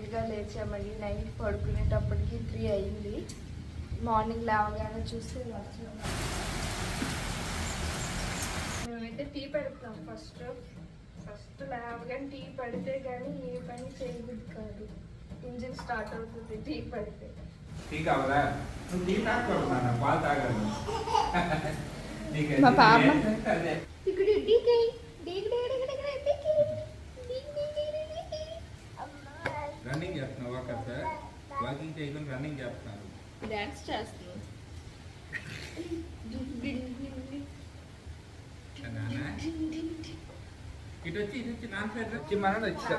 లేట్గా లేచామండి. నైట్ పడుకునేటప్పటికి 3 అయింది. మార్నింగ్ లేవగానే చూస్తే మేమైతే టీ పెడతాం. ఫస్ట్ లేవగానే టీ పెడితే కానీ ఏ పని చేయబుద్ధి కాదు. ఇంజిన్ స్టార్ట్ అవుతుంది టీ పెడితే. టీ కావాలా? టీ తాగకూడదు, పాలు తాగాలి. మా పాప రన్నింగ్ చేస్తున్నావు, వాకింగ్ చేయకుండా రన్నింగ్ చేస్తున్నాను. డాన్స్ చేస్తున్నాను. ఇటు వచ్చి నాన్న వచ్చి మనల్ని వచ్చా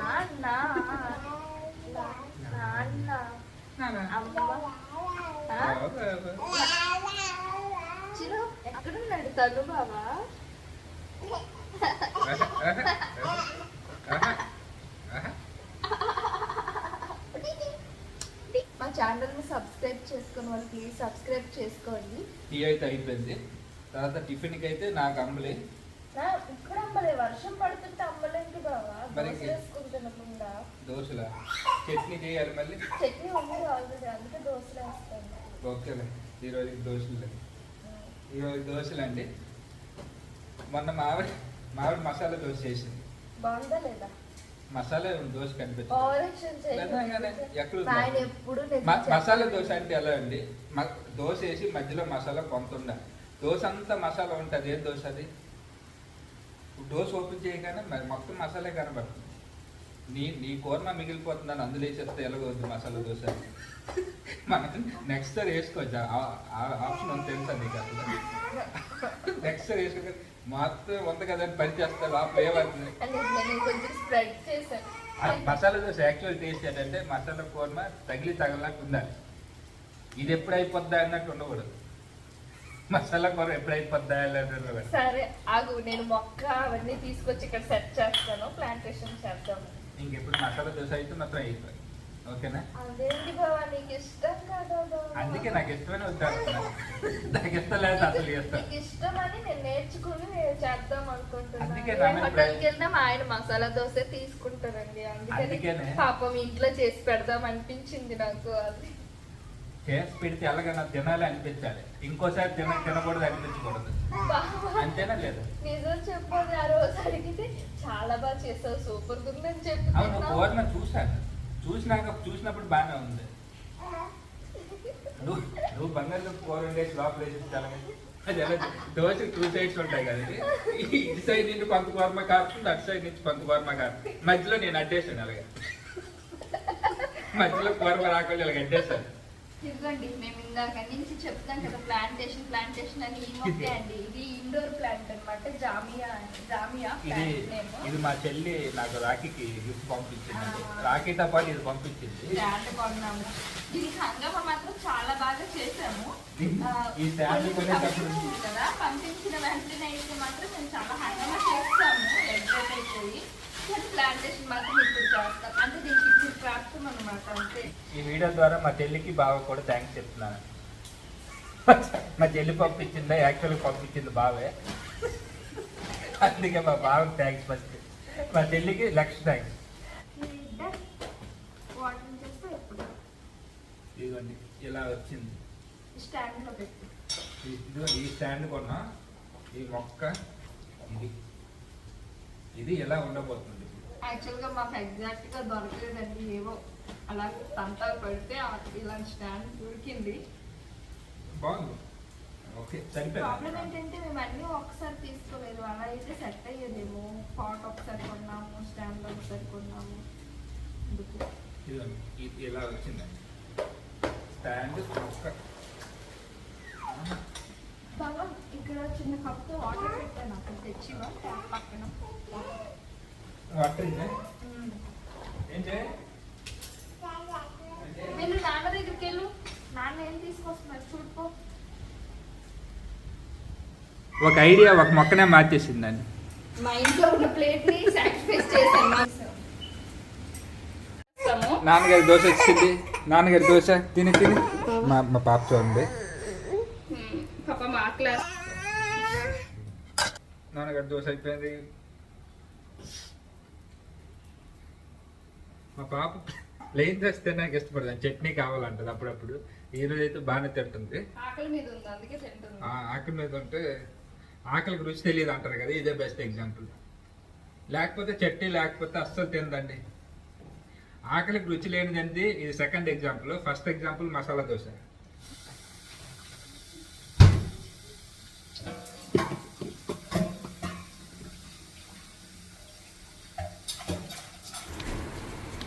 ఎక్కడున్నాడు తను బాబా? మా ఛానల్ ని సబ్స్క్రైబ్ చేసుకుని వాళ్ళు ప్లీజ్ సబ్స్క్రైబ్ చేసుకోండి. టీ అయితే అయిపోయింది. తర్వాత టిఫిన్ కి అయితే నాకు అమ్మలే ఇక్కడ అమ్మలే, వర్షం పడుతుంటే అమ్మలేంటి బాబా? వేసుకుంటున్నా దోశలా చట్నీ చేయాలి, మళ్ళీ చట్నీ ఉంది ఆల్రెడీ, అందుకే దోశలు వేస్తాను. ఓకేలే, ఈరోజు దోశలు అండి. మొన్న మావిడి మసాలా దోశ చేసింది. బాగుందా లేదా? మసాలా దోశ కనిపించింది. మసాలా దోశ అంటే ఎలా అండి? దోశ వేసి మధ్యలో మసాలా కొంత ఉండాలి. దోశ అంతా మసాలా ఉంటుంది. ఏం దోశ అది? దోశ ఓపెన్ చేయగానే మరి మొత్తం మసాలా కనబడుతుంది. నీ కూరమ మిగిలిపోతుందని అందులో వేసేస్తే ఎలాగొద్దు మసాలా దోశ. మనకి నెక్స్ట్ సార్ వేసుకోవచ్చు, ఆప్షన్ ఉంది తెలుసా నీకు? అసలు నెక్స్ట్ సార్ వేసుకో మొత్తం ఉంది కదా అని పని చేస్తారు. ఆ flavour masala dosa actual taste ఏంటంటే మసాలా కూరమ తగలలాగా ఉండాలి. ఇది ఎప్పుడు అయిపోద్దా అన్నట్టు ఉండకూడదు. మసాలా కూర ఎప్పుడు అయిపోద్దా? సరే ఆగు, నేను మొక్క అవన్నీ తీసుకొచ్చి ఇక్కడ సెట్ చేస్తాను, ప్లాంటేషన్ చేద్దాము. ఇంకెప్పుడు మసాలా దోశ అయితే మాత్రం అయిపోయి ఓకేనా? అదేంటి బాబా నీకు ఇష్టం కదా? అందుకే నాకు ఇష్టమైన వద్దాను. నాకు ఇష్టం లేదు అసలు. నీకు ఇష్టమని నేను నేర్చుకుని చేద్దాం అనుకుంటున్నాను. హోటల్కి వెళ్దాం, ఆయన మసాలా దోశ తీసుకుంటారండి. అందుకని పాపం ఇంట్లో చేసి పెడదాం అనిపించింది నాకు. అది చేసి పెడితే ఎలాగైనా తినాలి అనిపించాలి, ఇంకోసారి తినకూడదు అనిపించకూడదు. అంతేనా లేదా? నిజం చెప్పదు. ఆ రోజు అడిగితే చాలా బాగా చేస్తావు, సూపర్ ఉందని చెప్పి. అవును, కూరను చూసినప్పుడు బాగానే ఉంది. నువ్వు బంగాళదుంప కూర ఉండేసి లోపల వేసి అది ఎలా దోశ 2 సైడ్స్ ఉంటాయి కదా. ఇటు సైడ్ నుంచి కొంత కూరమ కాస్తుంది, అటు సైడ్ నుంచి కొంత కూరమ కాస్తుంది. మధ్యలో నేను అడ్డేసాను. అలాగే మధ్యలో కూరమ రాకుండా ఇలాగ అడ్డేసాను. ఇవ్వండి, మేము ఇందాక నుంచి చెప్తాం కదా ప్లాంటేషన్ అని. ఈ మొక్కే అండి, ఇది ఇండోర్ ప్లాంట్ అనమాట. జామియా ఇది మా చెల్లి నాకు రాఖీకి గిఫ్ట్ పంపించింది. రాఖీతో పాటు ఇది పంపించింది. స్టాండ్ కొన్నాము. ఇది హంగామా మాత్రం చాలా బాగా చేసాము. ఈ స్టాండ్ కదా పంపించిన వెంటనే అయితే మాత్రం మేము చాలా హంగామా చేస్తాము. ఎగ్జైట్ అయిపోయి ప్లాంటేషన్ మాత్రం ఇప్పుడు చేస్తాం. అంటే దీనికి ఇప్పుడు ప్రాప్తం అనమాట. అంతే. ఈ వీడియో ద్వారా మా చెల్లికి బాగా కూడా థ్యాంక్స్ చెప్తున్నాను. మా చెల్లి పంపించిందా? యాక్చువల్గా పంపించింది బావే. అందుకే మా బావకి థ్యాంక్స్. ఫస్ట్ మా చెల్లికి లక్ష థ్యాంక్స్. ఇదిగోండి ఇలా వచ్చింది. ఇదిగోండి ఈ స్టాండ్ కొన్నా. ఈ మొక్క ఇది ఎలా ఉండబోతుంది? యాక్చువల్గా మాకు ఎగ్జాక్ట్ గా దొరకలేదండి. ఏవో అలా తంటాలు పెడితే ఇలాంటి స్టాండ్ దొరికింది. బాగుంది. ఓకే, ప్రాబ్లం ఏంటంటే మేము అన్నీ ఒకసారి తీసుకోలేదు. అలా అయితే సెట్ అయ్యేదేమో. పాట్ ఒకసారి కొన్నాము, స్టాండ్ ఒకసారి కొన్నాము. ఇది ఎలా వచ్చిందండి స్టాండ్ మొక్క. బాగా ఇక్కడ చిన్న కప్తో వాటర్ పెట్టాను, అక్కడ తెచ్చివా పక్కన వాటర్. వెళ్ళు నాన్న దగ్గరికి వెళ్ళు. నాన్న ఏం తీసుకొస్తున్నారు చూడుకో. ఒక ఐడియా ఒక మొక్కనే మార్చేసిందండి. మా ఇంట్లో ఉన్న ప్లేట్ ని సాక్రిఫైస్ చేశాను. నాన్నగారి దోశ వచ్చింది. నాన్నగారి దోశ తిని మా పాప చూడండి. పాప మా క్లాస్ నాన్నగారి దోశ అయిపోయింది. మా పాప ప్లెయిన్ రైస్ తినడానికి ఇష్టపడతాను, చట్నీ కావాలంటది అప్పుడప్పుడు. ఈ రోజు అయితే బాగానే తింటుంది. ఆకలి మీద ఉంది అందుకే తింటుంది. ఆకలి మీద ఉంటే ఆకలికి రుచి తెలియదు అంటారు కదా, ఇదే బెస్ట్ ఎగ్జాంపుల్. లేకపోతే చట్నీ లేకపోతే అస్సలు తిందండి. ఆకలికి రుచి లేనిదండి ఇది second example. First example masala dosa.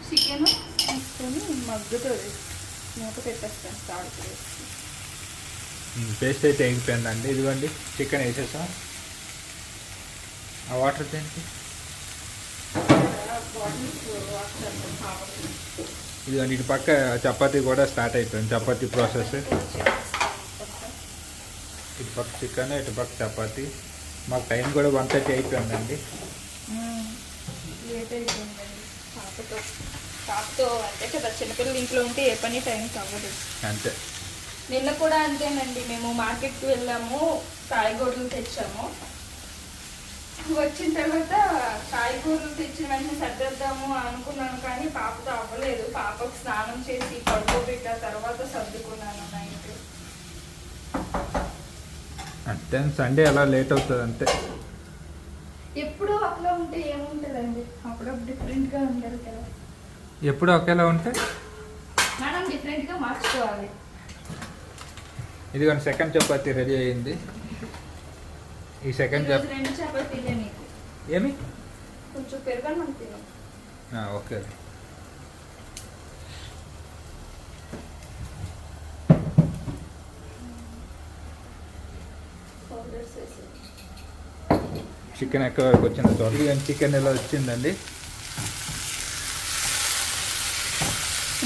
Chicken తీసుకొని మగ్గుతుంది, మూత పెట్టేస్తాను సాల్ట్ వేసి. పేస్ట్ అయితే ఎగిపోయిందండి. ఇదిగోండి చికెన్ వేసేసాం. ఆ వాటర్ తింటే ఇదిగోండి ఇటు పక్క చపాతీ కూడా స్టార్ట్ అయిపోయింది, చపాతీ ప్రాసెస్. ఇటు పక్క చికెన్, ఇటు పక్క చపాతీ. మాకు టైం కూడా 1:30 అయిపోయిందండి. లేట్ అయిపోయిందండి పాపతో. అంటే కదా చిన్నపిల్లలు ఇంట్లో ఉంటే ఏ పని టైంకి అవ్వదు. అంతే. నిన్న కూడా అంతేనండి, మేము మార్కెట్కి వెళ్ళాము, కాయగూరలు తెచ్చాము. వచ్చిన తర్వాత కాయగూరలు తెచ్చిన వెంటనే సర్దేద్దాము అనుకున్నాను, కానీ పాపతో అవ్వలేదు. పాపకు స్నానం చేసి పడుకోబెట్టిన తర్వాత సర్దుకున్నాను నైట్. అంతే, సండే అలా లేట్ అవుతుంది అంతే. ఎప్పుడు అట్లా ఉంటే ఏముంటుందండి, అప్పుడప్పుడు డిఫరెంట్గా ఉండాలి కదా. ఎప్పుడు ఒకేలా ఉంటే మనం డిఫరెంట్గా మార్చుకోవాలి. ఇదిగోండి సెకండ్ చపాతీ రెడీ అయ్యింది. ఈ సెకండ్ ఈరోజు 2 చపాతీలే నీకు. ఏమి కొంచెం పెరగను తిను. ఓకే. పౌడర్స్ వేసి చికెన్ ఎక్కడ వరకు వచ్చింది చూడండి. చికెన్ ఎలా వచ్చిందండి.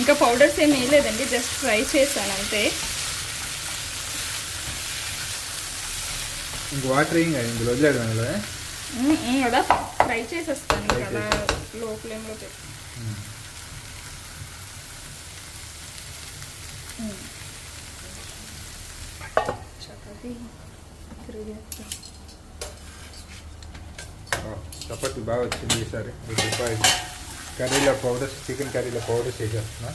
ఇంకా పౌడర్స్ ఏమి వేయలేదండి, జస్ట్ ఫ్రై చేశాను అంతే. ఇంక వాటర్ ఏం కాదు, ఇందులో వదిలేడు అందులో. అలా ఫ్రై చేసేస్తాను ఇంకా అలా లో ఫ్లేమ్లో పెట్టి. చపాతీ చపాతీ బాగా వచ్చింది ఈసారి. రూపాయలు కర్రీలో పౌడర్స్, చికెన్ కర్రీలో పౌడర్స్ వేసేస్తున్నా.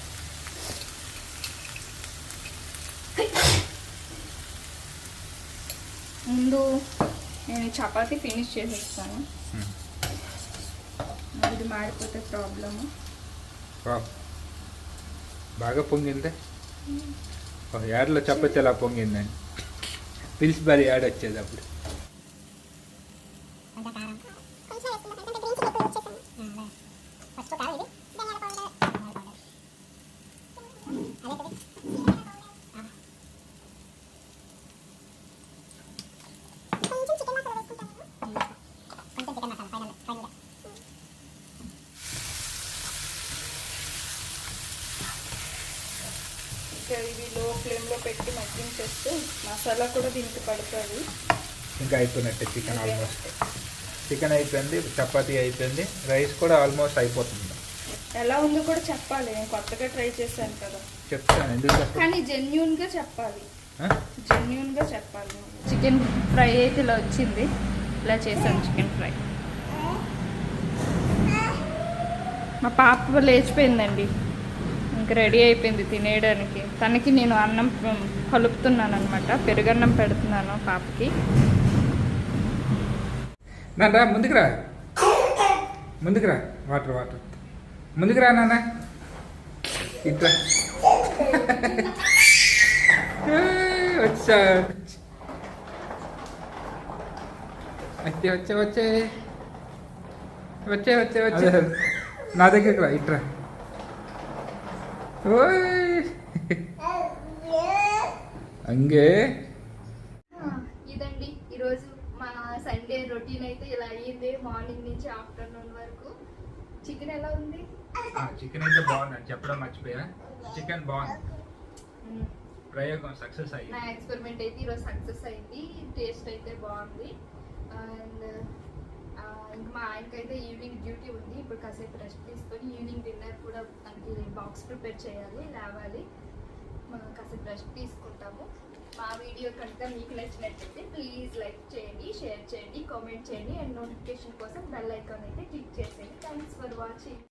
ముందు నేను చపాతీ ఫినిష్ చేసేస్తాను, ఇది మాడిపోతే ప్రాబ్లము. బాగా పొంగిందే. యాడ్లో చపాతీ ఎలా పొంగిందండి, పిలిచిబారి యాడ్ వచ్చేది అప్పుడు. ఇవి లో ఫ్లేమ్లో పెట్టి మగ్గించేస్తే మసాలా కూడా దీనికి పడుతుంది. ఇంకా అయిపోయినట్టే చికెన్. ఆల్మోస్ట్ చికెన్ అయిపోయింది, చపాతీ అయిపోయింది, రైస్ కూడా ఆల్మోస్ట్ అయిపోతుంది. ఎలా ఉందో కూడా చెప్పాలి, నేను కొత్తగా ట్రై చేశాను కదా. చెప్తాను, ఎందుకు చెప్పాలి, కానీ జెన్యూన్గా చెప్పాలి. జెన్యూన్గా చెప్పాలి. చికెన్ ఫ్రై అయితే ఇలా వచ్చింది, ఇలా చేశాను చికెన్ ఫ్రై. మా పాప లేచిపోయిందండి, ఇంకా రెడీ అయిపోయింది తినేయడానికి. తనకి నేను అన్నం కలుపుతున్నాను అనమాట, పెరుగన్నం పెడుతున్నాను పాపకి. నాన్న ముందుకు రా, ముందుకు రా, వాటర్ వాటర్ ముందుకు రా నాన్న. ఇట్లా వచ్చా వచ్చే వచ్చే వచ్చే వచ్చే వచ్చే వచ్చే నా దగ్గరికి రా, ఇట్రా. అంగే ఇదండి ఈరోజు మా సండే రొటీన్ అయితే ఇలా అయ్యింది, మార్నింగ్ నుంచి ఆఫ్టర్నూన్ వరకు. చికెన్ ఎలా ఉంది? చికెన్ అయితే బాగుందండి, చెప్పడం మర్చిపోయా. చికెన్ బాగుంది, ప్రయోగం సక్సెస్ అయ్యింది. నా ఎక్స్పెరిమెంట్ అయితే ఈరోజు సక్సెస్ అయింది, టేస్ట్ అయితే బాగుంది. అండ్ ఇంకా మా ఆయనకైతే ఈవినింగ్ డ్యూటీ ఉంది, ఇప్పుడు కాసేపు రెస్ట్ తీసుకొని ఈవినింగ్ డిన్నర్ కూడా తనకి బాక్స్ ప్రిపేర్ చేయాలి, లేవాలి. కాసేపు రెస్ట్ తీసుకుంటాము. మా వీడియో కనుక మీకు నచ్చినట్లయితే ప్లీజ్ లైక్ చేయండి, షేర్ చేయండి, కామెంట్ చేయండి, అండ్ నోటిఫికేషన్ కోసం బెల్ ఐకాన్ అయితే క్లిక్ చేసేయండి. Thanks for watching.